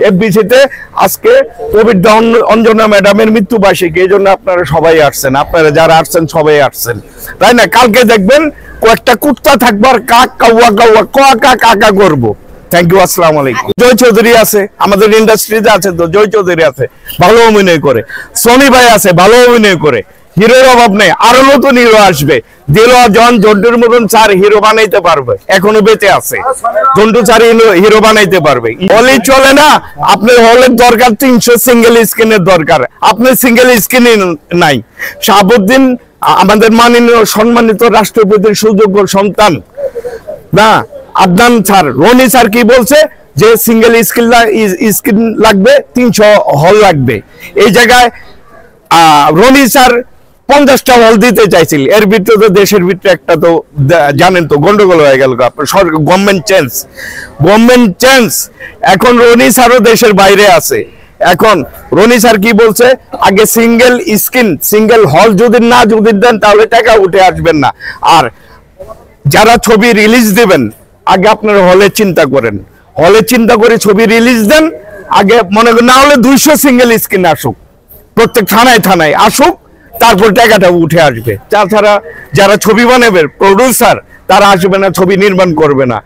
এফবিসিতে আজকে পবিত্র অঞ্জনা ম্যাডামের মৃত্যুবার্ষিকী, এই জন্য আপনারা সবাই আসছেন, আপনারা যারা আসছেন সবাই আসছেন, তাই না? কালকে দেখবেন কয়েকটা কুত্তা থাকবো আর কাক কাউয়া কাউয়া কাকা কাকা করবো। থ্যাংক ইউ, আসসালামু আলাইকুম। জয় চৌধুরী আছে আমাদের ইন্ডাস্ট্রিতে, আছে তো জয় চৌধুরী আছে, ভালো অভিনয় করে। সনি ভাই আছে, ভালো অভিনয় করে। হিরোর অভাব নেই, আরো নতুন হিরো আসবে। দিলওয়ার জন জন্টুর মতন 4 হিরো বানাইতে পারবে, এখনো বেঁচে আছে। জন্টু 4 হিরো বানাইতে পারবে। হলেই চলে না, আপনার হলের দরকার 300 সিঙ্গেল স্ক্রিনের দরকার, আপনি সিঙ্গেল স্ক্রিন নাই। শাহাবুদ্দিন আমাদের মাননীয় সম্মানিত রাষ্ট্রপতির সুযোগ্য সন্তান না, আদনান স্যার, রনি স্যার কি বলছে যে সিঙ্গেল স্ক্রিন লাগবে, 300 হল লাগবে। এই জায়গায় রনি স্যার 50টা হল দিতে চাইছিল, এর ভিতরে তো দেশের ভিতরে একটা তো জানেন তো গন্ডগোল হয়ে গেল। গভর্নমেন্ট চেঞ্জ, এখন রনি স্যারও দেশের বাইরে আছে। এখন রনি স্যার কি বলছে, আগে সিঙ্গেল স্ক্রিন সিঙ্গেল হল যদি দেন তাহলে টাকা উঠে আসবেন না। আর যারা ছবি রিলিজ দেবেন আগে আপনারা হলে চিন্তা করেন, হলে চিন্তা করে ছবি রিলিজ দেন আগে, মনে করেন না হলে 200 সিঙ্গেল স্ক্রিন আসুক, প্রত্যেক থানায় আসুক, তারপর টাকাটা উঠে আসবে। তাছাড়া যারা ছবি বানাবে প্রডিউসার, তারা আসবে না, ছবি নির্মাণ করবে না।